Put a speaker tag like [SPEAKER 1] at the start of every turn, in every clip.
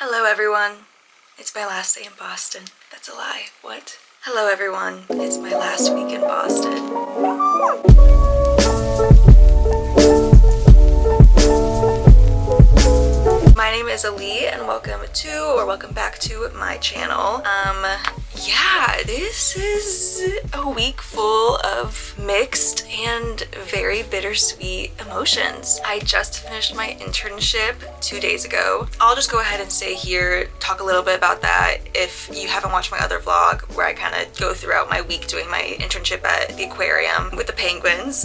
[SPEAKER 1] Hello everyone. It's my last day in Boston. That's a lie. What? Hello everyone. It's my last week in Boston. My name is Ali and welcome back to my channel. Yeah, this is a week full of mixed and very bittersweet emotions. I just finished my internship 2 days ago. I'll just go ahead and say here, talk a little bit about that if you haven't watched my other vlog where I kind of go throughout my week doing my internship at the aquarium with the penguins.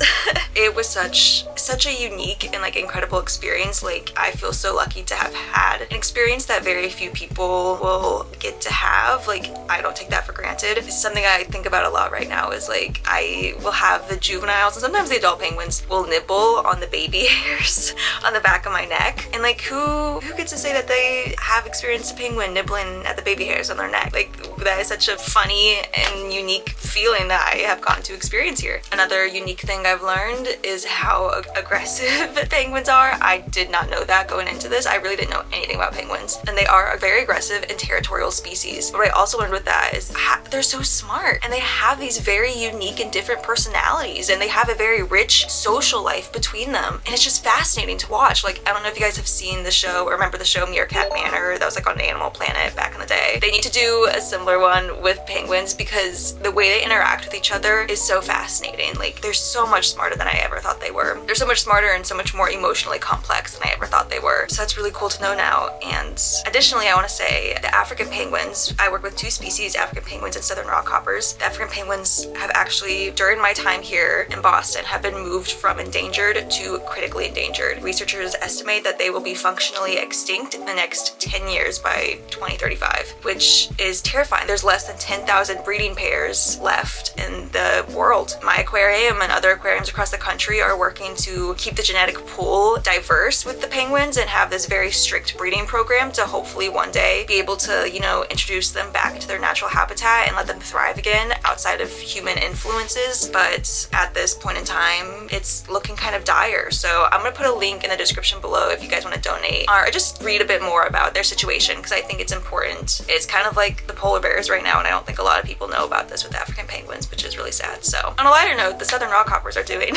[SPEAKER 1] It was such a unique and incredible experience. I feel so lucky to have had an experience that very few people will get to have. I don't take that for granted. It's something I think about a lot right now is I will have the juveniles and sometimes the adult penguins will nibble on the baby hairs on the back of my neck, and who gets to say that they have experienced a penguin nibbling at the baby hairs on their neck? That is such a funny and unique feeling that I have gotten to experience here. Another unique thing I've learned is how aggressive penguins are. I did not know that going into this. I really didn't know anything about penguins, and they are a very aggressive and territorial species. What I also learned with that is they're so smart, and they have these very unique and different personalities, and they have a very rich social life between them, and it's just fascinating to watch. I don't know if you guys have seen the show or remember the show Meerkat Manor that was on Animal Planet back in the day. They need to do a similar one with penguins because the way they interact with each other is so fascinating. They're so much smarter than I ever thought they were. They're so much smarter and so much more emotionally complex than I ever thought they were. So that's really cool to know now. And additionally, I want to say the African penguins, I work with two species, African penguins and southern rockhoppers. The African penguins have actually, during my time here in Boston, have been moved from endangered to critically endangered. Researchers estimate that they will be functionally extinct in the next 10 years by 2035, which is terrifying. There's less than 10,000 breeding pairs left in the world. My aquarium and other aquariums across the country are working to keep the genetic pool diverse with the penguins and have this very strict breeding program to hopefully one day be able to, introduce them back into their natural habitat and let them thrive again outside of human influences. But at this point in time, it's looking kind of dire. So I'm gonna put a link in the description below if you guys want to donate or just read a bit more about their situation, because I think it's important. It's kind of like the polar bears right now, and I don't think a lot of people know about this with African penguins, which is really sad. So on a lighter note, the southern rockhoppers are doing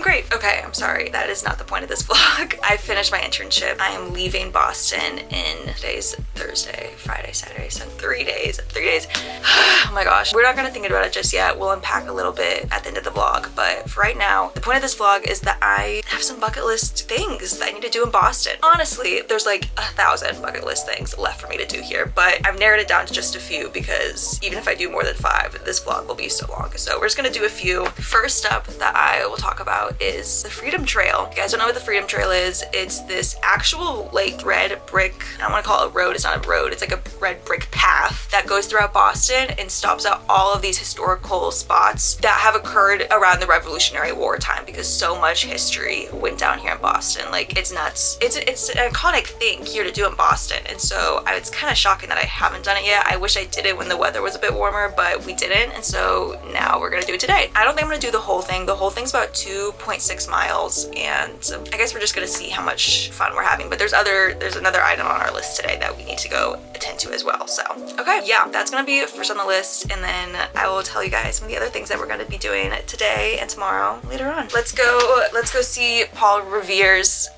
[SPEAKER 1] great. Okay, I'm sorry, that is not the point of this vlog. I finished my internship. I am leaving Boston in, today's Thursday, Friday, Saturday, Sunday, 3 days. Oh my gosh, we're not gonna think about it just yet. We'll unpack a little bit at the end of the vlog, but for right now, the point of this vlog is that I have some bucket list things that I need to do in Boston. Honestly, there's 1,000 bucket list things left for me to do here, but I've narrowed it down to just a few because even if I do more than 5, this vlog will be so long. So we're just gonna do a few. First up that I will talk about is the Freedom Trail. If you guys don't know what the Freedom Trail is, it's this actual red brick, I don't want to call it a road, it's not a road, it's a red brick path that goes throughout Boston and stops at all of these historical spots that have occurred around the Revolutionary War time, because so much history went down here in Boston. It's nuts. It's an iconic thing here to do in Boston, and so it's kind of shocking that I haven't done it yet. I wish I did it when the weather was a bit warmer, but we didn't, and so now we're gonna do it today. I don't think I'm gonna do the whole thing. The whole thing's about 2.6 miles, and I guess we're just gonna see how much fun we're having, but there's another item on our list today that we need to go attend to as well. So okay, yeah, that's gonna be first on the list, and then I will tell you guys some of the other things that we're gonna be doing today and tomorrow later on. Let's go see Paul Revere's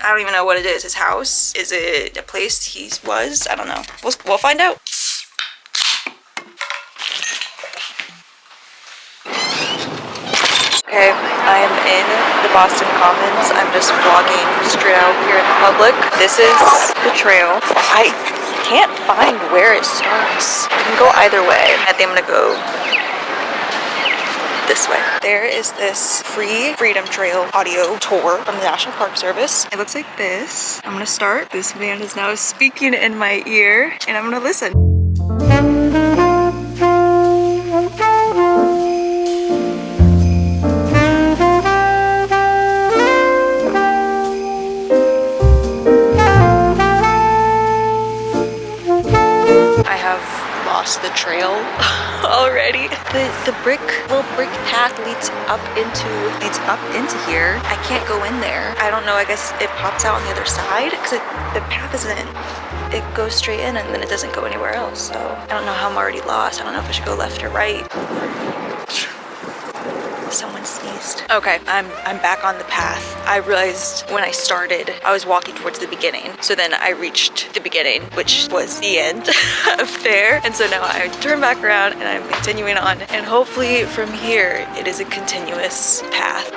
[SPEAKER 1] I don't even know what it is. His house? Is it a place he was? I don't know. We'll find out. Okay, I am in the Boston Commons. I'm just vlogging straight out here in public. This is the trail. I can't find where it starts. You can go either way. I think I'm gonna go this way. There is this free Freedom Trail audio tour from the National Park Service. It looks like this. I'm gonna start. This man is now speaking in my ear, and I'm gonna listen. lost the trail already. The little brick path leads up into here. I can't go in there. I don't know, I guess it pops out on the other side because the path isn't, it goes straight in and then it doesn't go anywhere else. So I don't know how I'm already lost. I don't know if I should go left or right. Someone sneezed. Okay, I'm back on the path. I realized when I started, I was walking towards the beginning. So then I reached the beginning, which was the end of there. And so now I turn back around and I'm continuing on. And hopefully from here, it is a continuous path.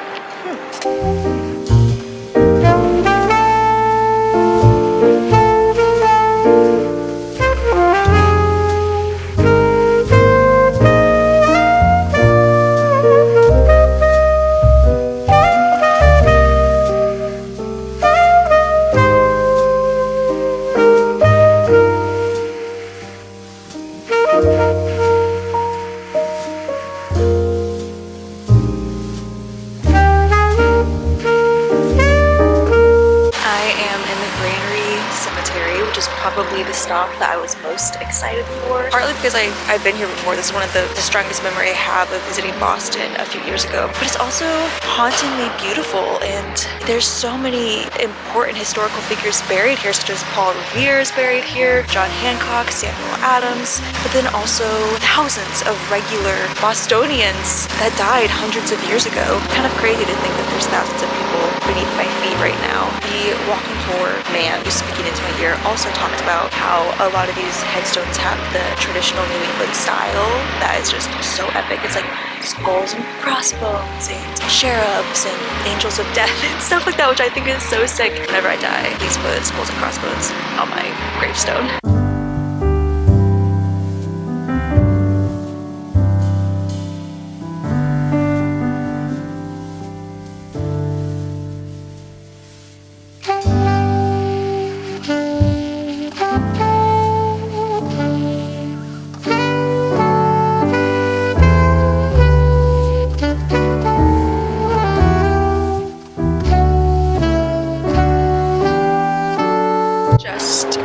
[SPEAKER 1] Probably the stop that I was most excited for. Partly because I've been here before. This is one of the strongest memory I have of visiting Boston a few years ago. But it's also hauntingly beautiful, and there's so many important historical figures buried here, such as Paul Revere is buried here, John Hancock, Samuel Adams, but then also thousands of regular Bostonians that died hundreds of years ago. Kind of crazy to think that there's thousands of people beneath my feet right now. The walking tour man who's speaking into my ear also talked about how a lot of these headstones have the traditional New England style that is just so epic. It's like skulls and crossbones and cherubs and angels of death and stuff like that, which I think is so sick. Whenever I die, please put skulls and crossbones on my gravestone.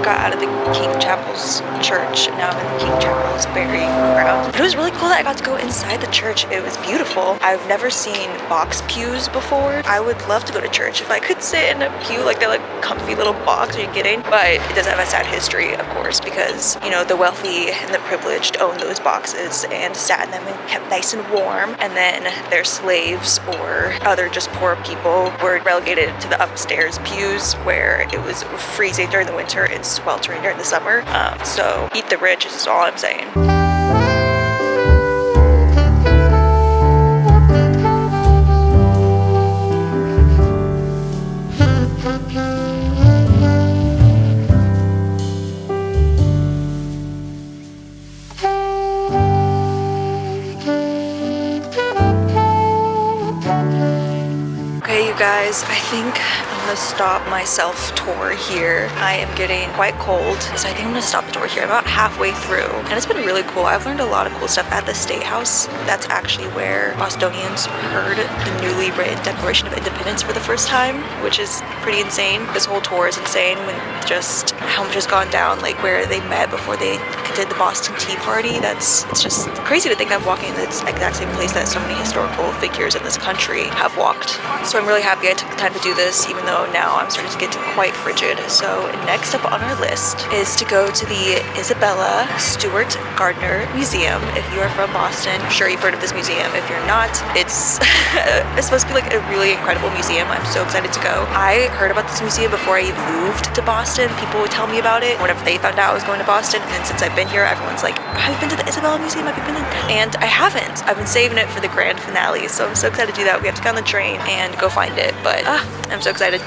[SPEAKER 1] Out of the King Chapel's church. Now I'm in the King Chapel's burying ground. But it was really cool that I got to go inside the church. It was beautiful. I've never seen box pews before. I would love to go to church if I could sit in a pew, like that like comfy little box. Are you kidding? But it does have a sad history, of course, because, you know, the wealthy and the privileged owned those boxes and sat in them and kept nice and warm. And then their slaves or other just poor people were relegated to the upstairs pews where it was freezing during the winter and sweltering during the summer. So eat the rich is all I'm saying. Okay, you guys, I think I'm gonna stop my self-tour here. I am getting quite cold, so I think I'm gonna stop the tour here. I'm about halfway through, and it's been really cool. I've learned a lot of cool stuff at the State House. That's actually where Bostonians heard the newly written Declaration of Independence for the first time, which is pretty insane. This whole tour is insane when just how much has gone down, like where they met before they did the Boston Tea Party. It's just crazy to think I'm walking in the exact same place that so many historical figures in this country have walked. So I'm really happy I took the time to do this, even though now I'm starting to get quite frigid. So next up on our list is to go to the Isabella Stewart Gardner Museum. If you are from Boston, I'm sure you've heard of this museum. If you're not, it's supposed to be like a really incredible museum. I'm so excited to go. I heard about this museum before I even moved to Boston. People would tell me about it whenever they found out I was going to Boston, and then since I've been here, everyone's like, have you been to the Isabella Museum? Have you been in? And I haven't. I've been saving it for the grand finale, so I'm so excited to do that. We have to get on the train and go find it, but I'm so excited.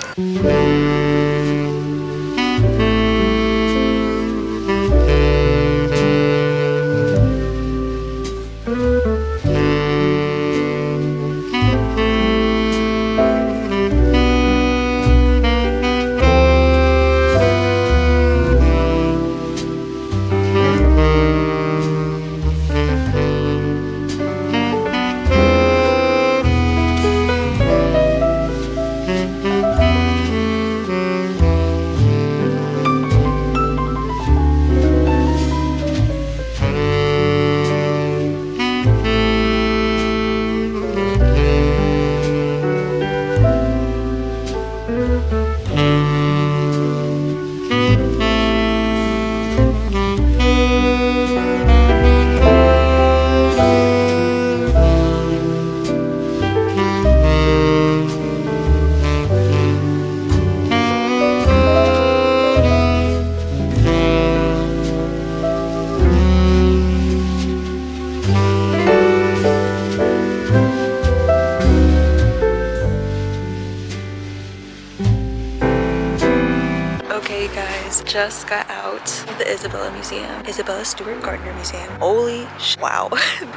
[SPEAKER 1] guys, just got out of the Isabella Stewart Gardner Museum. Holy wow,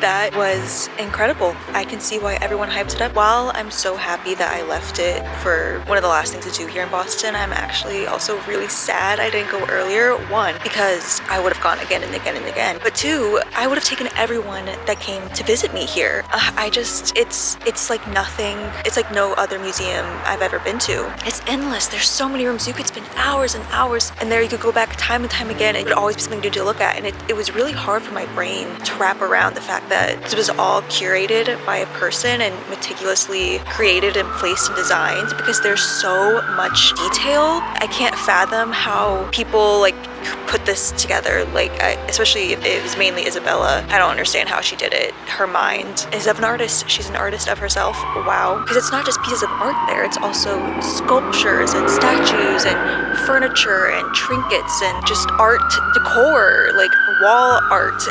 [SPEAKER 1] that was incredible. I can see why everyone hyped it up. While I'm so happy that I left it for one of the last things to do here in Boston, I'm actually also really sad I didn't go earlier. One, because I would have gone again and again and again, but two, I would have taken everyone that came to visit me here. It's like nothing, it's like no other museum I've ever been to. It's endless. There's so many rooms. You could spend hours and hours, and there you could go back time and time again. It would always be something new to look at, and it was really hard for my brain to wrap around the fact that it was all curated by a person and meticulously created and placed and designed, because there's so much detail. I can't fathom how people like put this together, like especially if it was mainly Isabella. I don't understand how she did it. Her mind is of an artist. She's an artist of herself. Wow. Because it's not just pieces of art there, it's also sculptures and statues and furniture and trinkets and just art decor, like wall art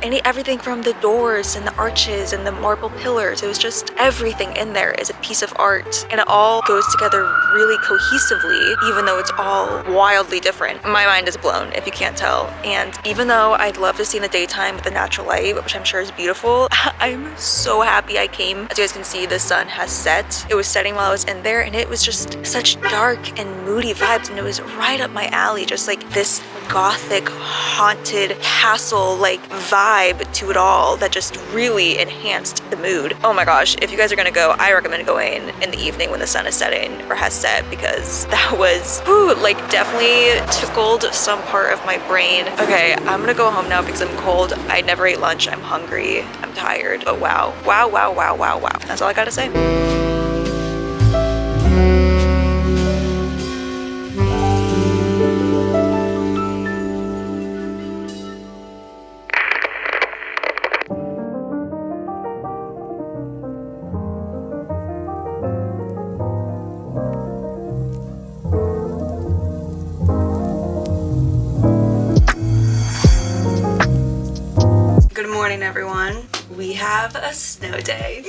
[SPEAKER 1] and everything from the doors and the arches and the marble pillars. It was just everything in there is a piece of art, and it all goes together really cohesively, even though it's all wildly different. My mind is blown, if you can't tell. And even though I'd love to see in the daytime with the natural light, which I'm sure is beautiful, I'm so happy I came. As you guys can see, the sun has set. It was setting while I was in there, and it was just such dark and moody vibes, and it was right up my alley, just like this gothic haunted castle like vibe to it all that just really enhanced the mood. Oh my gosh, if you guys are gonna go, I recommend going in the evening when the sun is setting or has set, because that was like definitely tickled some part of my brain. Okay, I'm gonna go home now because I'm cold. I never ate lunch. I'm hungry. I'm tired. But wow. That's all I gotta say. Good morning, everyone. We have a snow day.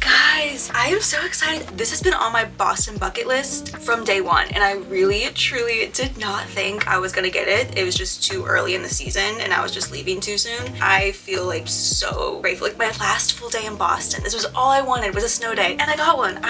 [SPEAKER 1] Guys, I am so excited. This has been on my Boston bucket list from day one, and I really, truly did not think I was gonna get it. It was just too early in the season, and I was just leaving too soon. I feel like so grateful. Like my last full day in Boston, this was all I wanted, was a snow day, and I got one.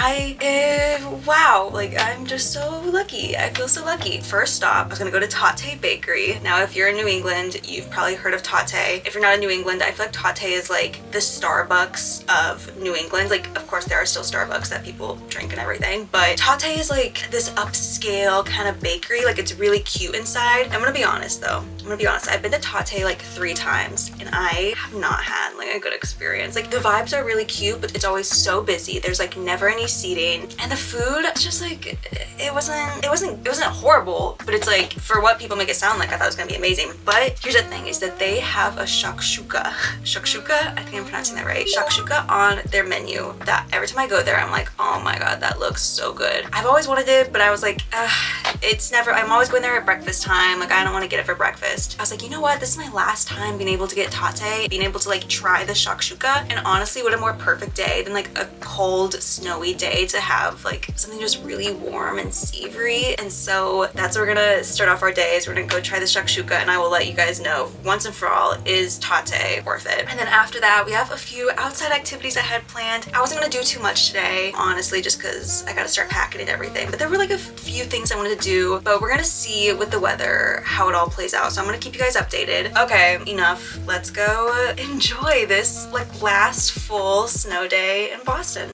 [SPEAKER 1] Wow, like I'm just so lucky. I feel so lucky. First stop, I was gonna go to Tatte Bakery. Now, if you're in New England, you've probably heard of Tatte. If you're not in New England, I feel like Tatte is like the Starbucks of New England. Like, of course, there are still Starbucks that people drink and everything, but Tatte is like this upscale kind of bakery. Like, it's really cute inside. I'm gonna be honest though. I've been to Tatte like 3 times, and I have not had like a good experience. Like, the vibes are really cute, but it's always so busy. There's like never any seating, and the food, it's just like it wasn't horrible, but it's like, for what people make it sound like, I thought it was gonna be amazing. But here's the thing, is that they have a shakshuka, I think I'm pronouncing that right, shakshuka on their menu that every time I go there, I'm like, oh my god, that looks so good. I've always wanted it, but I was like, I'm always going there at breakfast time. Like, I don't want to get it for breakfast. I was like, you know what? This is my last time being able to get tatte, being able to like try the shakshuka. And honestly, what a more perfect day than like a cold, snowy day to have like something just really warm and savory. And so that's where we're gonna start off our days. We're gonna go try the shakshuka, and I will let you guys know once and for all, is tatte worth it? And then after that, we have a few outside activities I had planned. I wasn't gonna do too much today, honestly, just because I gotta start packing and everything. But there were like a few things I wanted to do, but we're gonna see with the weather how it all plays out. So I'm gonna keep you guys updated. Okay, enough. Let's go enjoy this like last full snow day in Boston.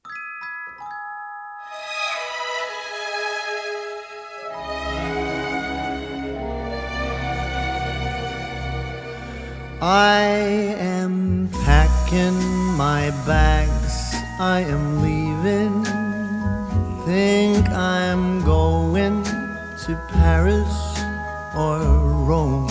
[SPEAKER 2] I am packing my bags, I am leaving. Think I'm going to Paris or Rome.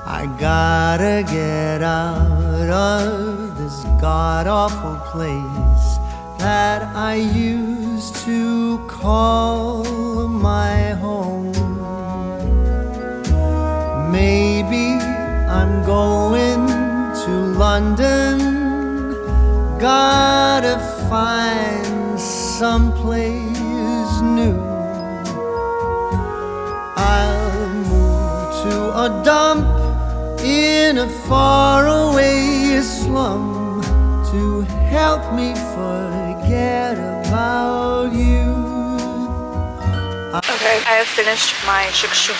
[SPEAKER 2] I gotta get out of this god-awful place that I used to call my home. Maybe I'm going to London. Gotta find someplace new. or dump in a faraway slum to help me forget about you.
[SPEAKER 1] Okay, I have finished my shakshuka.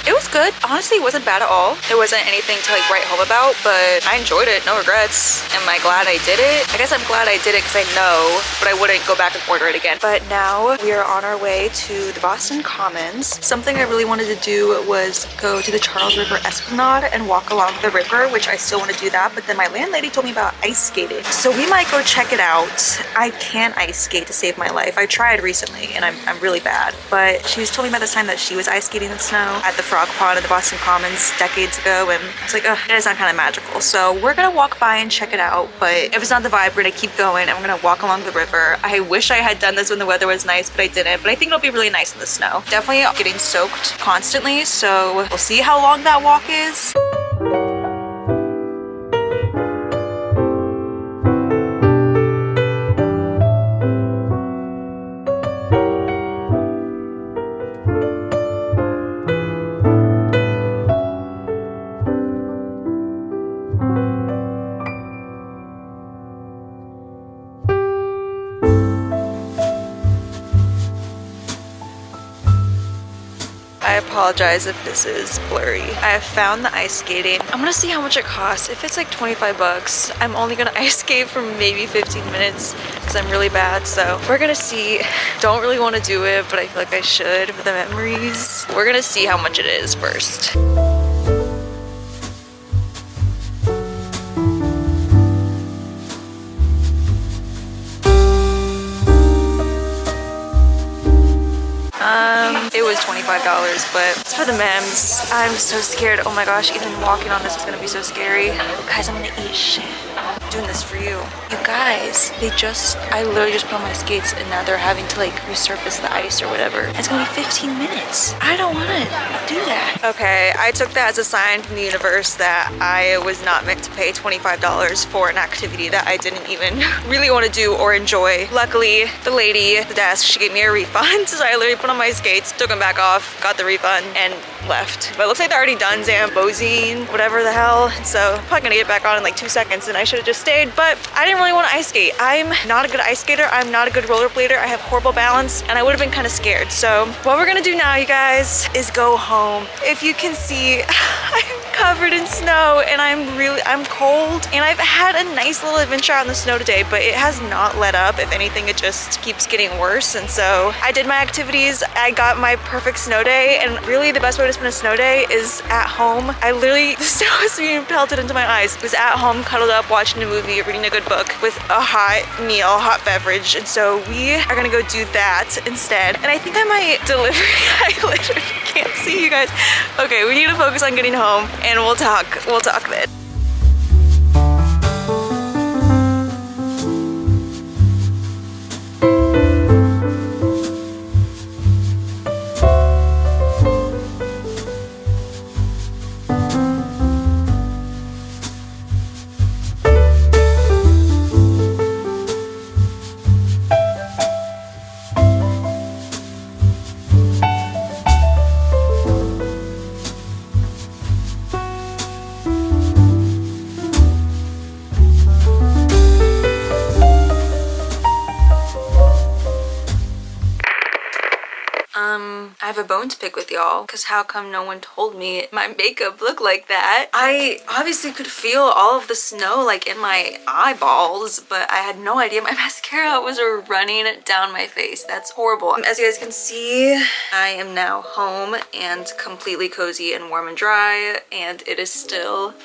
[SPEAKER 1] It was good. Honestly, it wasn't bad at all. It wasn't anything to like write home about, but I enjoyed it. No regrets. Am I glad I did it? I guess I'm glad I did it because I know, but I wouldn't go back and order it again. But now we are on our way to the Boston Commons. Something I really wanted to do was go to the Charles River Esplanade and walk along the river, which I still want to do that. But then my landlady told me about ice skating. So we might go check it out. I can't ice skate to save my life. I tried recently and I'm really bad. But she was telling me about this time that she was ice skating in the snow at the Frog Pond at the Boston Commons decades ago, and it's like, ugh, it does sound kind of magical. So we're gonna walk by and check it out, but if it's not the vibe, we're gonna keep going and we're gonna walk along the river. I wish I had done this when the weather was nice, but I didn't. But I think it'll be really nice in the snow. Definitely getting soaked constantly, so we'll see how long that walk is. I apologize if this is blurry. I have found the ice skating. I'm gonna see how much it costs. If it's like 25 bucks, I'm only gonna ice skate for maybe 15 minutes because I'm really bad. So we're gonna see. Don't really want to do it, but I feel like I should for the memories. We're gonna see how much it is first. It was $25, but it's for the memes. I'm so scared. Oh my gosh, even walking on this is gonna be so scary. Guys, I'm gonna eat shit. I'm doing this for you. You guys, I literally just put on my skates and now they're having to like resurface the ice or whatever. It's gonna be 15 minutes. I don't wanna do that. Okay, I took that as a sign from the universe that I was not meant to pay $25 for an activity that I didn't even really want to do or enjoy. Luckily, the lady at the desk, she gave me a refund. So I literally put on my skates, took them back off, got the refund, and left. But it looks like they're already done Zambozine, whatever the hell. So I'm probably gonna get back on in like 2 seconds and I should have just stayed, but I didn't really want to ice skate. I'm not a good ice skater. I'm not a good rollerblader. I have horrible balance and I would have been kind of scared. So what we're gonna do now, you guys, is go home. If you can see, I'm covered in snow and I'm cold and I've had a nice little adventure out in the snow today, but it has not let up. If anything, it just keeps getting worse. And so I did my activities. I got my perfect snow day, and really the best way to spend a snow day is at home. The snow is being pelted into my eyes. I was at home, cuddled up, watching a movie, reading a good book with a hot meal, hot beverage. And so we are gonna go do that instead. And I think I might deliver. I literally can't see you guys. Okay, we need to focus on getting home and we'll talk then. I have a bone to pick with y'all, because how come no one told me my makeup looked like that? I obviously could feel all of the snow like in my eyeballs, but I had no idea my mascara was running down my face. That's horrible. As you guys can see, I am now home and completely cozy and warm and dry, and it is still...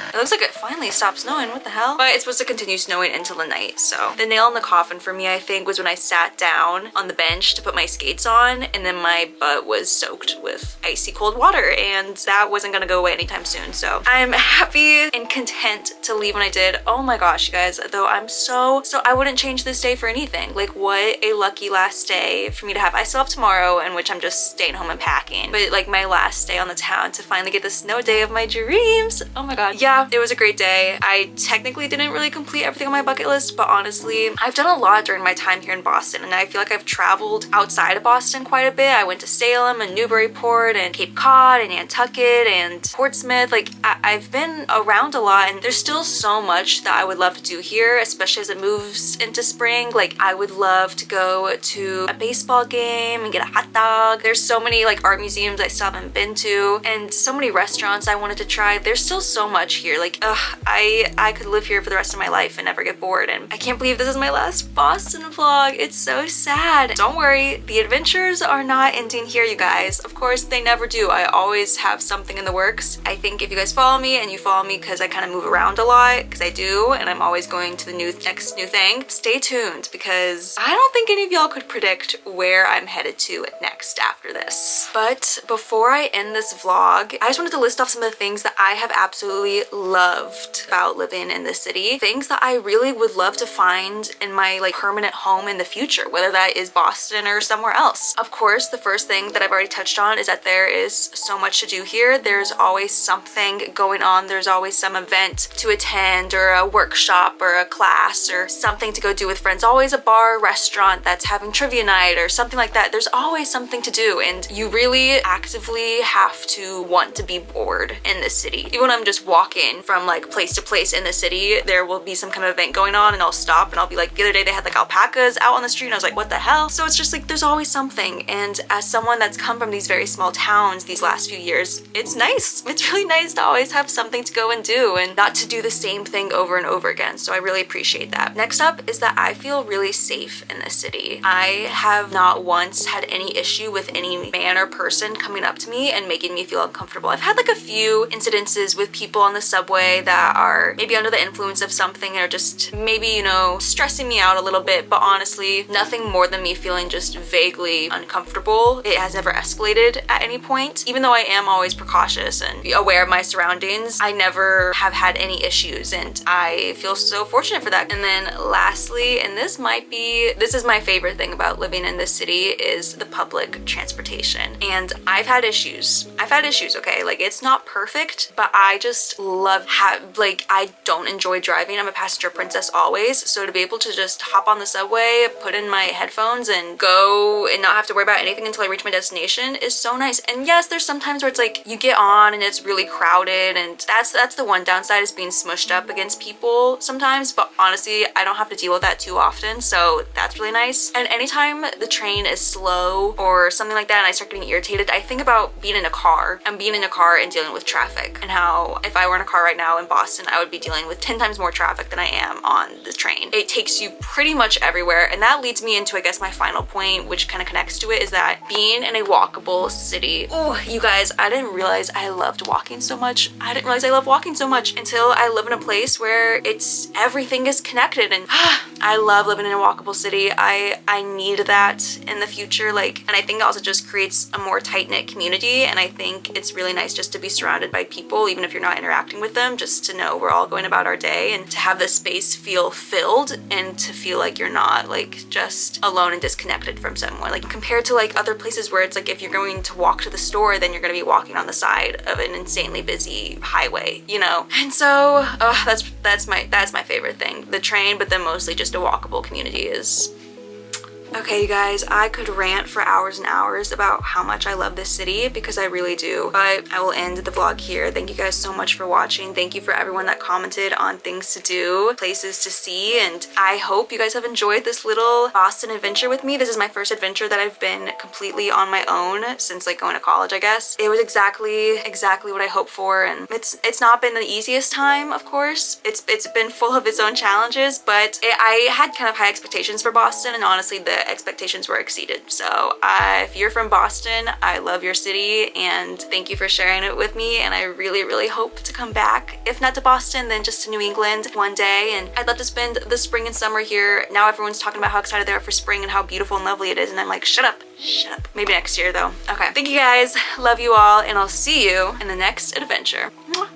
[SPEAKER 1] It looks like it finally stopped snowing. What the hell? But it's supposed to continue snowing until the night. So the nail in the coffin for me, I think, was when I sat down on the bench to put my skates on and then my butt was soaked with icy cold water, and that wasn't gonna go away anytime soon. So I'm happy and content to leave when I did. Oh my gosh, you guys, though I'm so I wouldn't change this day for anything. Like, what a lucky last day for me to have. I still have tomorrow, in which I'm just staying home and packing, but like my last day on the town to finally get the snow day of my dreams. Oh my god. Yeah, yeah, it was a great day. I technically didn't really complete everything on my bucket list, but honestly, I've done a lot during my time here in Boston, and I feel like I've traveled outside of Boston quite a bit. I went to Salem and Newburyport and Cape Cod and Nantucket and Portsmouth. Like, I've been around a lot, and there's still so much that I would love to do here, especially as it moves into spring. Like, I would love to go to a baseball game and get a hot dog. There's so many like art museums I still haven't been to, and so many restaurants I wanted to try. There's still so much here. Like, I could live here for the rest of my life and never get bored, and I can't believe this is my last Boston vlog. It's so sad. Don't worry, the adventures are not ending here, you guys. Of course, they never do. I always have something in the works. I think if you guys follow me, and you follow me because I kind of move around a lot, because I do, and I'm always going to the next new thing, stay tuned, because I don't think any of y'all could predict where I'm headed to next after this. But before I end this vlog, I just wanted to list off some of the things that I have absolutely loved about living in this city. Things that I really would love to find in my like permanent home in the future, whether that is Boston or somewhere else. Of course, the first thing that I've already touched on is that there is so much to do here. There's always something going on. There's always some event to attend, or a workshop, or a class, or something to go do with friends. Always a bar, restaurant that's having trivia night or something like that. There's always something to do, and you really actively have to want to be bored in this city. Even when I'm just walking from like place to place in the city, there will be some kind of event going on, and I'll stop and I'll be like, the other day they had like alpacas out on the street, and I was like, what the hell? So it's just like there's always something. And as someone that's come from these very small towns these last few years, it's nice. It's really nice to always have something to go and do, and not to do the same thing over and over again. So I really appreciate that. Next up is that I feel really safe in this city. I have not once had any issue with any man or person coming up to me and making me feel uncomfortable. I've had like a few incidences with people on the subway that are maybe under the influence of something, or just maybe, you know, stressing me out a little bit, but honestly, nothing more than me feeling just vaguely uncomfortable. It has never escalated at any point. Even though I am always precautious and aware of my surroundings, I never have had any issues, and I feel so fortunate for that. And then lastly, and this is my favorite thing about living in this city, is the public transportation. And I've had issues, okay? Like, it's not perfect, but I just love I don't enjoy driving. I'm a passenger princess always, so to be able to just hop on the subway, put in my headphones, and go and not have to worry about anything until I reach my destination is so nice. And yes, there's some times where it's like you get on and it's really crowded, and that's the one downside, is being smushed up against people sometimes, but honestly, I don't have to deal with that too often, so that's really nice. And anytime the train is slow or something like that and I start getting irritated, I think about being in a car and dealing with traffic, and how if I were in a car right now in Boston, I would be dealing with 10 times more traffic than I am on the train. It takes you pretty much everywhere, and that leads me into, I guess, my final point, which kind of connects to it, is that being in a walkable city. Oh, you guys, I didn't realize I loved walking so much. I didn't realize I love walking so much until I live in a place where everything is connected, and I love living in a walkable city. I need that in the future, and I think it also just creates a more tight-knit community, and I think it's really nice just to be surrounded by people, even if you're not interacting with them, just to know we're all going about our day, and to have the space feel filled, and to feel like you're not just alone and disconnected from someone. Compared to other places where it's if you're going to walk to the store, then you're going to be walking on the side of an insanely busy highway, you know? And so that's my favorite thing, the train, but then mostly just a walkable community is. Okay, you guys, I could rant for hours and hours about how much I love this city, because I really do, but I will end the vlog here. Thank you guys so much for watching. Thank you for everyone that commented on things to do, places to see, and I hope you guys have enjoyed this little Boston adventure with me. This is my first adventure that I've been completely on my own since going to college, I guess. It was exactly what I hoped for, and it's not been the easiest time, of course. It's been full of its own challenges, but I had kind of high expectations for Boston, and honestly, the expectations were exceeded. So if you're from Boston, I love your city, and thank you for sharing it with me, and I really hope to come back, if not to Boston, then just to New England one day. And I'd love to spend the spring and summer here. Now everyone's talking about how excited they are for spring and how beautiful and lovely it is, and I'm like, shut up. Maybe next year though. Okay, thank you guys, love you all, and I'll see you in the next adventure. Mwah.